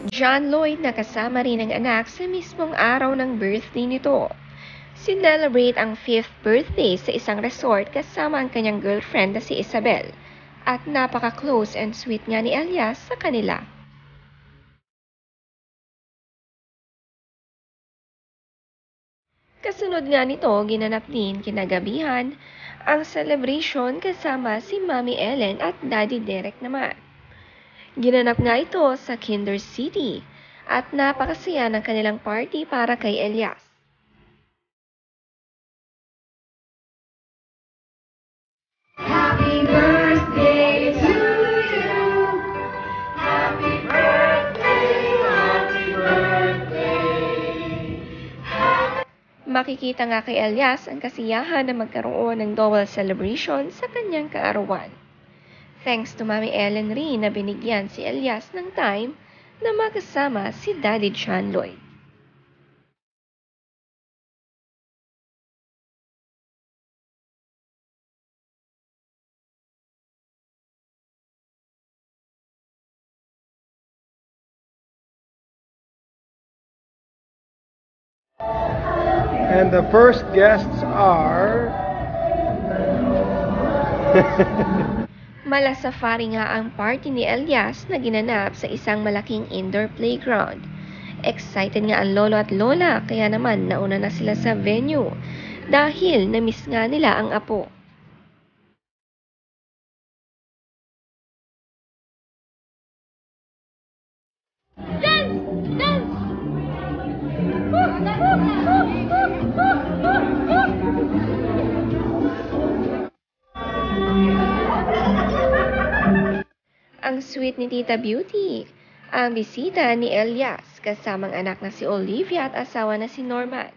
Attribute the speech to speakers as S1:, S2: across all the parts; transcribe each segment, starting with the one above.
S1: John Lloyd na kasama rin ang anak sa mismong araw ng birthday nito. Sinelebrate ang 5th birthday sa isang resort kasama ang kanyang girlfriend na si Isabel. At napaka-close and sweet nga ni Elias sa kanila. Kasunod nga nito, ginanap din kinagabihan ang celebration kasama si Mami Ellen at Daddy Derek naman. Ginanap nga ito sa Kinder City at napakasaya ng kanilang party para kay Elias.
S2: Happy birthday to you. Happy birthday, happy birthday.
S1: Makikita nga kay Elias ang kasiyahan na magkaroon ng double celebration sa kanyang kaarawan. Thanks to Mami Ellen rin na binigyan si Elias ng time na makasama si Daddy John Lloyd.
S3: And the first guests are...
S1: Malasafari nga ang party ni Elias na ginanap sa isang malaking indoor playground. Excited nga ang lolo at lola kaya naman nauna na sila sa venue dahil na-miss nga nila ang apo. Ang sweet ni Tita Beauty, ang bisita ni Elias kasamang anak na si Olivia at asawa na si Norman.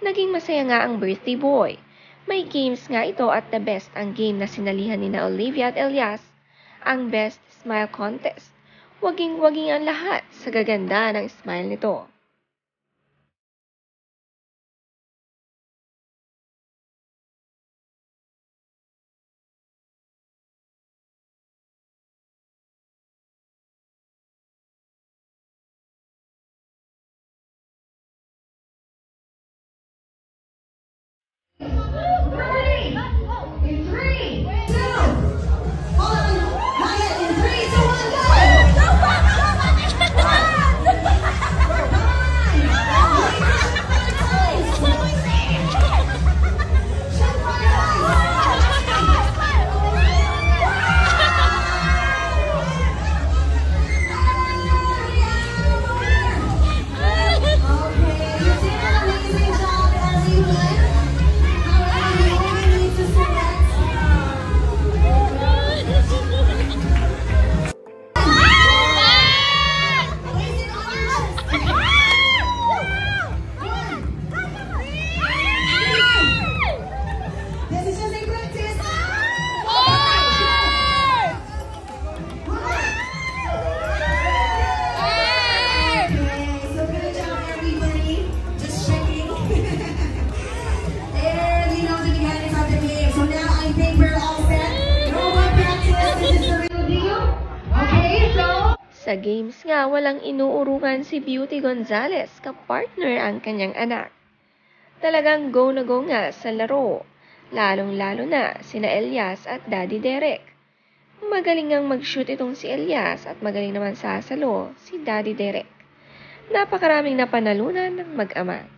S1: Naging masaya nga ang birthday boy. May games nga ito at the best ang game na sinalihan ni na Olivia at Elias, ang Best Smile Contest. Waging-waging ang lahat sa gaganda ng smile nito. Sa games nga, walang inuurungan si Beauty Gonzales kapartner ang kanyang anak. Talagang go na go nga sa laro, lalong-lalo na sina Elias at Daddy Derek. Magaling ngang mag-shoot itong si Elias at magaling naman sasalo si Daddy Derek. Napakaraming napanalunan ng mag-ama.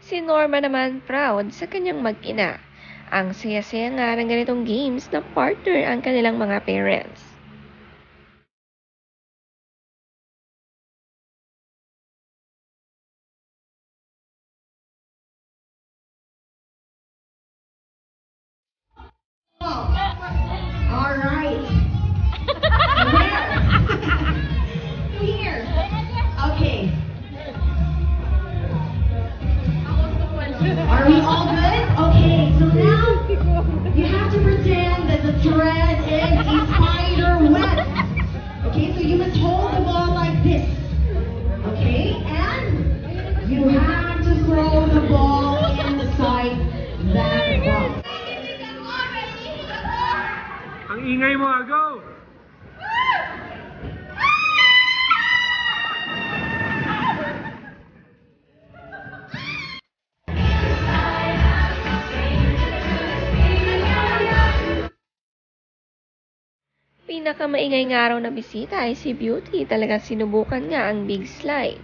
S1: Si Norma naman proud sa kanyang mag-ina. Ang saya-saya nga ng ganitong games na partner ang kanilang mga parents.
S2: All right. Here. Okay. Are we all good? Okay, so now you have to pretend that the thread is a spider.
S3: go!
S1: Pinakamaingay nga raw na bisita ay si Beauty. Talagang sinubukan nga ang big slide.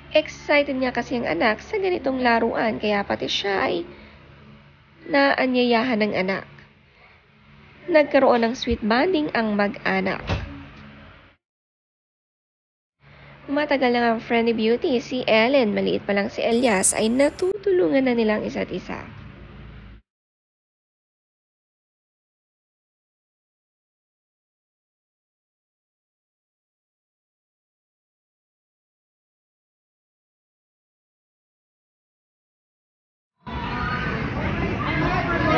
S1: Excited nga kasi ang anak sa ganitong laruan kaya pati siya ay naanyayahan ng anak. Nagkaroon ng sweet bonding ang mag-anak. Matagal na ang friend ni Beauty, si Ellen, maliit pa lang si Elias, ay natutulungan na nilang isa't isa.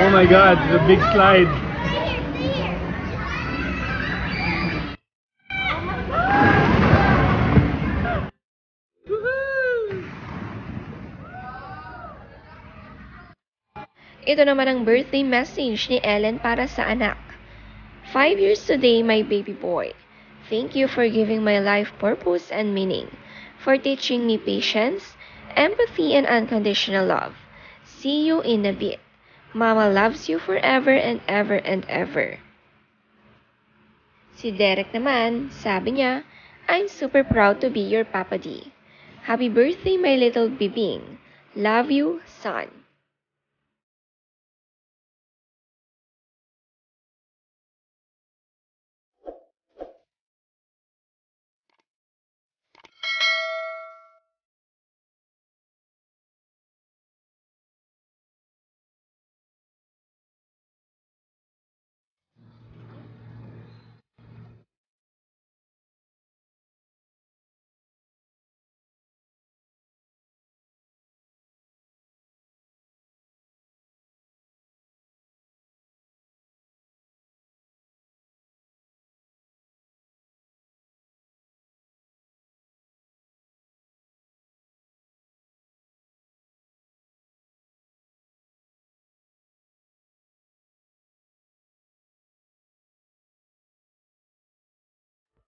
S3: Oh my God, the big slide.
S1: Ito naman ang birthday message ni Ellen para sa anak. 5 years today, my baby boy. Thank you for giving my life purpose and meaning, for teaching me patience, empathy, and unconditional love. See you in a bit. Mama loves you forever and ever and ever. Si Derek naman, sabi niya, I'm super proud to be your Papa D. Happy birthday, my little bibing. Love you, son.